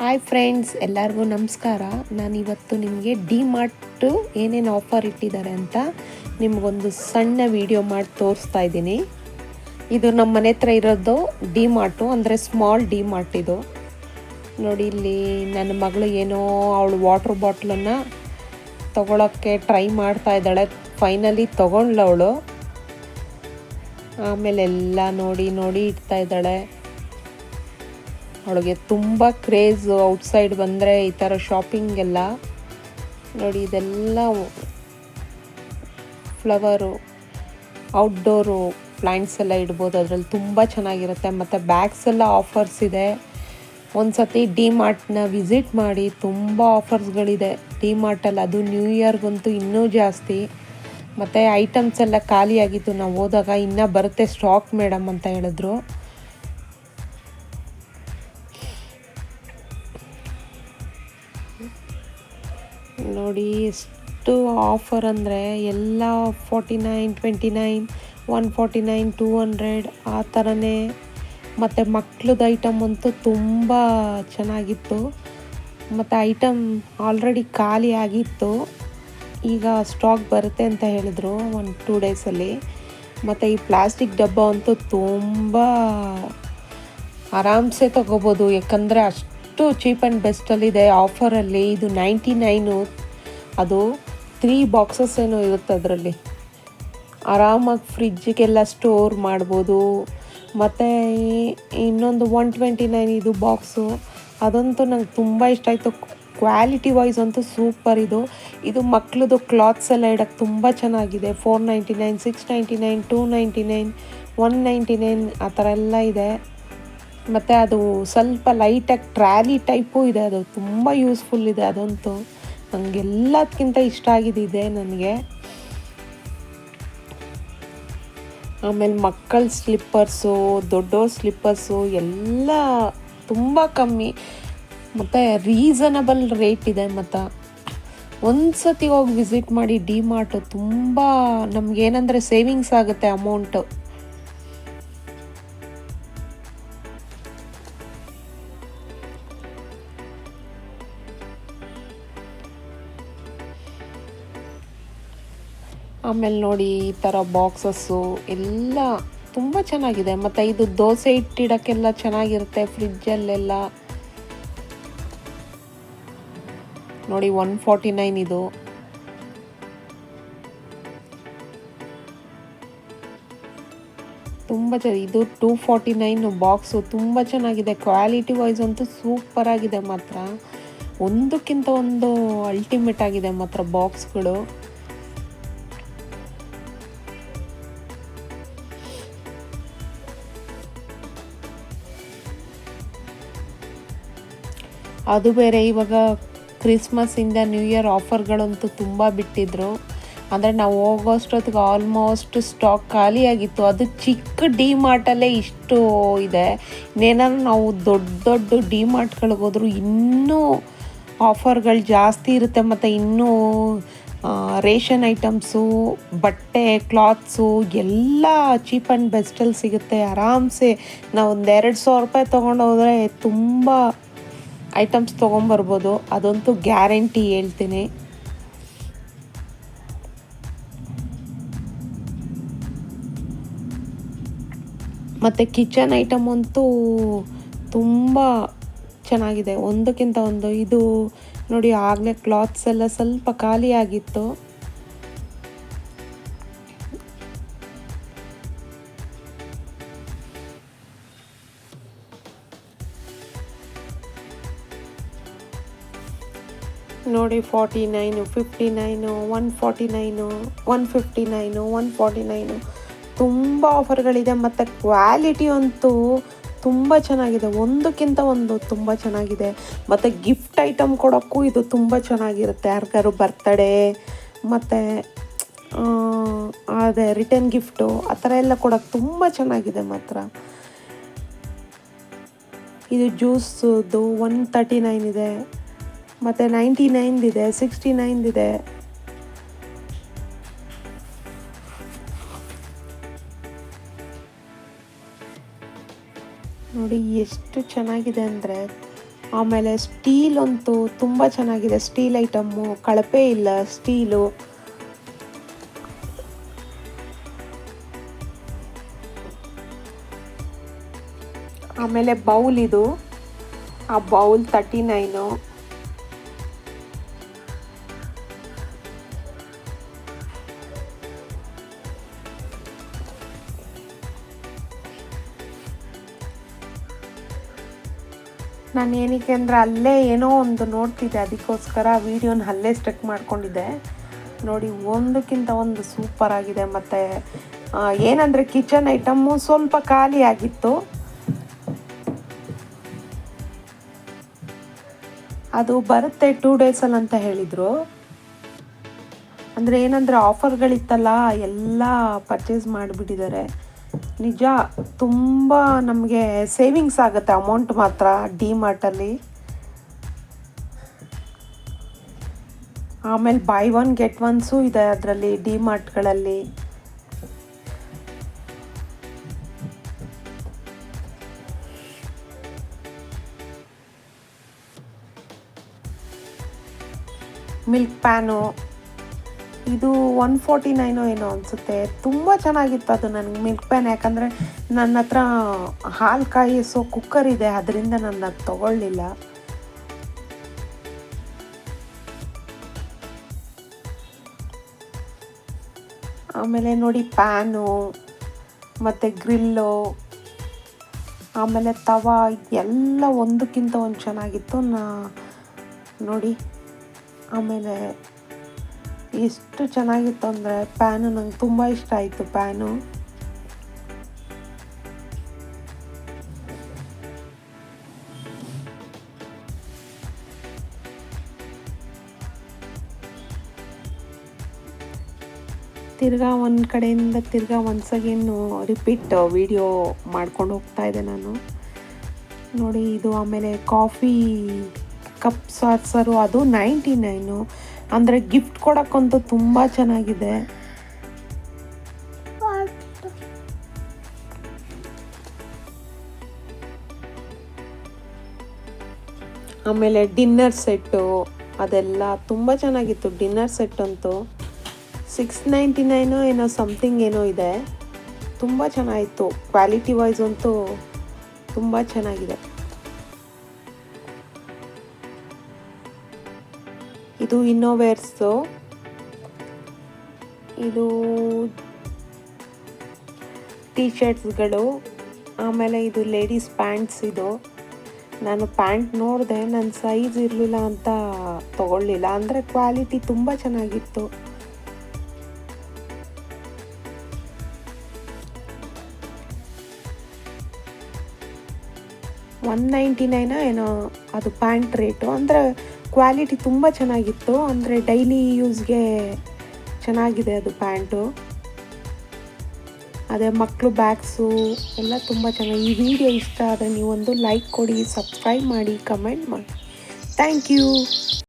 Hi friends, ಎಲ್ಲರಿಗೂ ನಮಸ್ಕಾರ. ನಾನಿವತ್ತು ನಿಮಗೆ ಡಿ ಮಾರ್ಟು ಏನೇನು ಆಫರ್ ಇಟ್ಟಿದ್ದಾರೆ ಅಂತ ನಿಮಗೊಂದು ಸಣ್ಣ ವಿಡಿಯೋ ಮಾಡಿ ತೋರಿಸ್ತಾ ಇದ್ದೀನಿ. ಇದು ನಮ್ಮ ಮನೆ ಹತ್ರ ಇರೋದು ಡಿ ಮಾರ್ಟು, ಅಂದರೆ ಸ್ಮಾಲ್ ಡಿ ಮಾರ್ಟ್ ಇದು. ನೋಡಿ, ಇಲ್ಲಿ ನನ್ನ ಮಗಳು ಏನೋ ಅವಳು ವಾಟ್ರ್ ಬಾಟ್ಲನ್ನು ತೊಗೊಳಕ್ಕೆ ಟ್ರೈ ಮಾಡ್ತಾ ಇದ್ದಾಳೆ. ಫೈನಲಿ ತೊಗೊಂಡ್ಲವಳು. ಆಮೇಲೆ ಎಲ್ಲ ನೋಡಿ ಇಡ್ತಾ ಇದ್ದಾಳೆ. ಅವಳಿಗೆ ತುಂಬ ಕ್ರೇಜು ಔಟ್ಸೈಡ್ ಬಂದರೆ ಈ ಥರ ಶಾಪಿಂಗ್ ಎಲ್ಲ. ನೋಡಿ, ಇದೆಲ್ಲ ಫ್ಲವರು, ಔಟ್ಡೋರು ಪ್ಲ್ಯಾಂಟ್ಸ್ ಎಲ್ಲ ಇಡ್ಬೋದು. ಅದರಲ್ಲಿ ತುಂಬ ಚೆನ್ನಾಗಿರುತ್ತೆ. ಮತ್ತು ಬ್ಯಾಗ್ಸ್ ಎಲ್ಲ ಆಫರ್ಸ್ ಇದೆ. ಒಂದು ಸತಿ ಡಿ ಮಾರ್ಟ್ನ ವಿಸಿಟ್ ಮಾಡಿ, ತುಂಬ ಆಫರ್ಸ್ಗಳಿದೆ ಡಿ ಮಾರ್ಟಲ್ಲಿ. ಅದು ನ್ಯೂ ಇಯರ್ಗಂತೂ ಇನ್ನೂ ಜಾಸ್ತಿ. ಮತ್ತು ಐಟಮ್ಸ್ ಎಲ್ಲ ಖಾಲಿಯಾಗಿತ್ತು ನಾವು ಹೋದಾಗ. ಇನ್ನೂ ಬರುತ್ತೆ ಸ್ಟಾಕ್ ಮೇಡಮ್ ಅಂತ ಹೇಳಿದ್ರು. ನೋಡಿ ಎಷ್ಟು ಆಫರ್ ಅಂದರೆ ಎಲ್ಲ 49, 29, 149, 200 ಆ ಥರನೇ. ಮತ್ತು ಮಕ್ಳದ್ದು ಐಟಮ್ ಅಂತೂ ತುಂಬ ಚೆನ್ನಾಗಿತ್ತು. ಮತ್ತು ಐಟಮ್ ಆಲ್ರೆಡಿ ಖಾಲಿ ಆಗಿತ್ತು. ಈಗ ಸ್ಟಾಕ್ ಬರುತ್ತೆ ಅಂತ ಹೇಳಿದ್ರು 1-2 ಡೇಸಲ್ಲಿ. ಮತ್ತು ಈ ಪ್ಲಾಸ್ಟಿಕ್ ಡಬ್ಬ ಅಂತೂ ತುಂಬ ಆರಾಮ್ಸೆ ತೊಗೋಬೋದು, ಯಾಕಂದರೆ ಅಷ್ಟು ಚೀಪ್ ಆ್ಯಂಡ್ ಬೆಸ್ಟಲ್ಲಿದೆ ಆಫರಲ್ಲಿ. ಇದು 99, ಅದು 3 ಬಾಕ್ಸಸ್ ಏನೋ ಇರುತ್ತೆ ಅದರಲ್ಲಿ. ಆರಾಮಾಗಿ ಫ್ರಿಜ್ಜಿಗೆಲ್ಲ ಸ್ಟೋರ್ ಮಾಡ್ಬೋದು. ಮತ್ತು ಇನ್ನೊಂದು 129 ಇದು ಬಾಕ್ಸು, ಅದಂತೂ ನಂಗೆ ತುಂಬ ಇಷ್ಟ ಆಯಿತು. ಕ್ವಾಲಿಟಿ ವೈಸ್ ಅಂತೂ ಸೂಪರ್ ಇದು. ಇದು ಮಕ್ಳದ್ದು ಕ್ಲಾತ್ಸ್ ಎಲ್ಲ ಇಡೋಕ್ಕೆ ತುಂಬ ಚೆನ್ನಾಗಿದೆ. 499, 699, 299, 199 ಆ ಥರ ಎಲ್ಲ ಇದೆ. ಮತ್ತು ಅದು ಸ್ವಲ್ಪ ಲೈಟಾಗಿ ಟ್ರ್ಯಾಲಿ ಟೈಪು ಇದೆ. ಅದು ತುಂಬ ಯೂಸ್ಫುಲ್ ಇದೆ. ಅದಂತೂ ನನಗೆಲ್ಲದಕ್ಕಿಂತ ಇಷ್ಟ ಆಗಿದೆ ನನಗೆ. ಆಮೇಲೆ ಮಕ್ಕಳ ಸ್ಲಿಪ್ಪರ್ಸು, ದೊಡ್ಡವ್ರ ಸ್ಲಿಪ್ಪರ್ಸು ಎಲ್ಲ ತುಂಬ ಕಮ್ಮಿ ಮತ್ತು ರೀಸನಬಲ್ ರೇಟ್ ಇದೆ. ಮತ್ತು ಒಂದು ಸತಿ ಹೋಗಿ ವಿಸಿಟ್ ಮಾಡಿ ಡಿ ಮಾರ್ಟು. ತುಂಬ ನಮಗೇನಂದರೆ ಸೇವಿಂಗ್ಸ್ ಆಗುತ್ತೆ ಅಮೌಂಟು. ಆಮೇಲೆ ನೋಡಿ, ಈ ಥರ ಬಾಕ್ಸಸ್ಸು ಎಲ್ಲ ತುಂಬ ಚೆನ್ನಾಗಿದೆ. ಮತ್ತು ಇದು ದೋಸೆ ಇಟ್ಟಿಡೋಕ್ಕೆಲ್ಲ ಚೆನ್ನಾಗಿರುತ್ತೆ ಫ್ರಿಜ್ಜಲ್ಲೆಲ್ಲ. ನೋಡಿ 149 ಇದು. ತುಂಬ ಇದು 249 ಬಾಕ್ಸು. ತುಂಬ ಚೆನ್ನಾಗಿದೆ. ಕ್ವಾಲಿಟಿ ವೈಸ್ ಅಂತೂ ಸೂಪರ್ ಆಗಿದೆ ಮಾತ್ರ. ಒಂದಕ್ಕಿಂತ ಒಂದು ಅಲ್ಟಿಮೇಟ್ ಆಗಿದೆ ಮಾತ್ರ ಬಾಕ್ಸ್ಗಳು. ಅದು ಬೇರೆ ಇವಾಗ ಕ್ರಿಸ್ಮಸ್ಸಿಂದ ನ್ಯೂ ಇಯರ್ ಆಫರ್ಗಳಂತೂ ತುಂಬ ಬಿಟ್ಟಿದ್ರು. ಅಂದರೆ ನಾವು ಹೋಗೋಷ್ಟೊತ್ತಿಗೆ ಆಲ್ಮೋಸ್ಟ್ ಸ್ಟಾಕ್ ಖಾಲಿಯಾಗಿತ್ತು. ಅದು ಚಿಕ್ಕ ಡಿ ಮಾರ್ಟಲ್ಲೇ ಇಷ್ಟು ಇದೆ. ಇನ್ನೇನಾದ್ರು ನಾವು ದೊಡ್ಡ ಡಿ ಮಾರ್ಟ್ಗಳಿಗೆ ಹೋದ್ರೂ ಇನ್ನೂ ಆಫರ್ಗಳು ಜಾಸ್ತಿ ಇರುತ್ತೆ. ಮತ್ತು ಇನ್ನೂ ರೇಷನ್ ಐಟಮ್ಸು, ಬಟ್ಟೆ, ಕ್ಲಾತ್ಸು ಎಲ್ಲ ಚೀಪ್ ಆ್ಯಂಡ್ ಬೆಸ್ಟಲ್ಲಿ ಸಿಗುತ್ತೆ. ಆರಾಮ್ಸೆ ನಾವು ಒಂದು 2,000 ರೂಪಾಯಿ ತೊಗೊಂಡೋದ್ರೆ ತುಂಬ ಐಟಮ್ಸ್ ತೊಗೊಂಬರ್ಬೋದು. ಅದಂತೂ ಗ್ಯಾರಂಟಿ ಹೇಳ್ತೀನಿ. ಮತ್ತು ಕಿಚನ್ ಐಟಮ್ ಅಂತೂ ತುಂಬ ಚೆನ್ನಾಗಿದೆ, ಒಂದಕ್ಕಿಂತ ಒಂದು. ಇದು ನೋಡಿ, ಆಗಲೇ ಕ್ಲಾತ್ಸ್ ಎಲ್ಲ ಸ್ವಲ್ಪ ಖಾಲಿ ಆಗಿತ್ತು. ನೋಡಿ 49, 59, 149, 159, 149 ತುಂಬ ಆಫರ್ಗಳಿದೆ. ಮತ್ತು ಕ್ವಾಲಿಟಿ ಅಂತೂ ತುಂಬ ಚೆನ್ನಾಗಿದೆ, ಒಂದಕ್ಕಿಂತ ಒಂದು ತುಂಬ ಚೆನ್ನಾಗಿದೆ. ಮತ್ತು ಗಿಫ್ಟ್ ಐಟಮ್ ಕೊಡೋಕ್ಕೂ ಇದು ತುಂಬ ಚೆನ್ನಾಗಿರುತ್ತೆ. ಯಾರಿಗಾರು ಬರ್ತಡೇ ಮತ್ತು ಅದೇ ರಿಟರ್ನ್ ಗಿಫ್ಟು ಆ ಥರ ಎಲ್ಲ ಕೊಡೋಕ್ಕೆ ತುಂಬ ಚೆನ್ನಾಗಿದೆ ಮಾತ್ರ. ಇದು ಜ್ಯೂಸದು 139 ಇದೆ. ಮತ್ತು 99 ಇದೆ, 69 ಇದೆ. ನೋಡಿ ಎಷ್ಟು ಚೆನ್ನಾಗಿದೆ ಅಂದರೆ ಆಮೇಲೆ ಸ್ಟೀಲ್ ಅಂತೂ ತುಂಬ ಚೆನ್ನಾಗಿದೆ. ಸ್ಟೀಲ್ ಐಟಮ್ಮು, ಕಳಪೆ ಇಲ್ಲ ಸ್ಟೀಲು. ಆಮೇಲೆ ಬೌಲ್ ಇದು, ಆ ಬೌಲ್ 39. ನಾನು ಏನಕ್ಕೆ ಅಂದರೆ ಅಲ್ಲೇ ಏನೋ ಒಂದು ನೋಡ್ತಿದ್ದೆ, ಅದಕ್ಕೋಸ್ಕರ ವೀಡಿಯೋನ ಅಲ್ಲೇ ಸ್ಟಕ್ ಮಾಡ್ಕೊಂಡಿದ್ದೆ. ನೋಡಿ, ಒಂದಕ್ಕಿಂತ ಒಂದು ಸೂಪರ್ ಆಗಿದೆ. ಮತ್ತು ಏನಂದರೆ ಕಿಚನ್ ಐಟಮ್ಮು ಸ್ವಲ್ಪ ಖಾಲಿ ಆಗಿತ್ತು. ಅದು ಬರುತ್ತೆ 2 ಡೇಸಲ್ಲಿ ಅಂತ ಹೇಳಿದರು. ಅಂದರೆ ಏನಂದರೆ ಆಫರ್ಗಳಿತ್ತಲ್ಲ, ಎಲ್ಲ ಪರ್ಚೇಸ್ ಮಾಡಿಬಿಟ್ಟಿದ್ದಾರೆ. ನಿಜ ತುಂಬ ನಮಗೆ ಸೇವಿಂಗ್ಸ್ ಆಗುತ್ತೆ ಅಮೌಂಟ್ ಮಾತ್ರ ಡಿ-ಮಾರ್ಟಲ್ಲಿ. ಆಮೇಲೆ ಬೈ 1 ಗೆಟ್ 1ಸು ಇದೆ ಅದರಲ್ಲಿ, ಡಿ-ಮಾರ್ಟ್ಗಳಲ್ಲಿ. ಮಿಲ್ಕ್ ಪ್ಯಾನು ಇದು 149 ಏನೋ ಅನಿಸುತ್ತೆ. ತುಂಬ ಚೆನ್ನಾಗಿತ್ತು ಅದು ನನಗೆ ಮಿಲ್ಕ್ ಪ್ಯಾನ್. ಯಾಕಂದರೆ ನನ್ನ ಹತ್ರ ಹಾಲು ಕಾಯಿಸೋ ಕುಕ್ಕರ್ ಇದೆ, ಅದರಿಂದ ನಾನು ಅದು ತೊಗೊಳ್ಳಿಲ್ಲ. ಆಮೇಲೆ ನೋಡಿ ಪ್ಯಾನು ಮತ್ತು ಗ್ರಿಲ್ಲು, ಆಮೇಲೆ ತವಾ ಎಲ್ಲ ಒಂದಕ್ಕಿಂತ ಒಂದು ಚೆನ್ನಾಗಿತ್ತು. ನೋಡಿ, ಆಮೇಲೆ ಎಷ್ಟು ಚೆನ್ನಾಗಿತ್ತು ಅಂದರೆ ಪ್ಯಾನು ನಂಗೆ ತುಂಬ ಇಷ್ಟ ಆಯಿತು ಪ್ಯಾನು. ತಿರ್ಗಾ ಒಂದು ಕಡೆಯಿಂದ ತಿರ್ಗಾ ಒನ್ಸ್ ಅಗೇನ್ ರಿಪೀಟ್ ವಿಡಿಯೋ ಮಾಡ್ಕೊಂಡು ಹೋಗ್ತಾ ಇದೆ ನಾನು. ನೋಡಿ ಇದು. ಆಮೇಲೆ ಕಾಫಿ ಕಪ್ ಸಾರ್ಸರು, ಅದು 99. ಅಂದರೆ ಗಿಫ್ಟ್ ಕೊಡೋಕ್ಕಂತೂ ತುಂಬ ಚೆನ್ನಾಗಿದೆ. ಆಮೇಲೆ ಡಿನ್ನರ್ ಸೆಟ್ಟು ಅದೆಲ್ಲ ತುಂಬ ಚೆನ್ನಾಗಿತ್ತು. ಡಿನ್ನರ್ ಸೆಟ್ ಅಂತೂ 699 ಏನೋ ಸಮಥಿಂಗ್ ಏನೋ ಇದೆ. ತುಂಬ ಚೆನ್ನಾಗಿತ್ತು. ಕ್ವಾಲಿಟಿ ವೈಸ್ ಅಂತೂ ತುಂಬ ಚೆನ್ನಾಗಿದೆ. ಇದು ಇನ್ನೋವೇರ್ಸು. ಇದು ಟೀ ಶರ್ಟ್ಸ್ಗಳು. ಆಮೇಲೆ ಇದು ಲೇಡೀಸ್ ಪ್ಯಾಂಟ್ಸ್. ಇದು ನಾನು ಪ್ಯಾಂಟ್ ನೋಡಿದೆ, ನನ್ನ ಸೈಜ್ ಇರಲಿಲ್ಲ ಅಂತ ತೊಗೊಳ್ಳಿಲ್ಲ. ಅಂದರೆ ಕ್ವಾಲಿಟಿ ತುಂಬ ಚೆನ್ನಾಗಿತ್ತು. $199 ಏನೋ ಅದು ಪ್ಯಾಂಟ್ ರೇಟು. ಅಂದರೆ ಕ್ವಾಲಿಟಿ ತುಂಬ ಚೆನ್ನಾಗಿತ್ತು. ಅಂದರೆ ಡೈಲಿ ಯೂಸ್ಗೆ ಚೆನ್ನಾಗಿದೆ ಅದು ಪ್ಯಾಂಟು. ಅದೇ ಮಕ್ಕಳು ಬ್ಯಾಗ್ಸು ಎಲ್ಲ ತುಂಬ ಚೆನ್ನಾಗಿ. ಈ ವಿಡಿಯೋ ಇಷ್ಟ ಆದರೆ ನೀವೊಂದು ಲೈಕ್ ಕೊಡಿ, ಸಬ್ಸ್ಕ್ರೈಬ್ ಮಾಡಿ, ಕಮೆಂಟ್ ಮಾಡಿ. Thank you.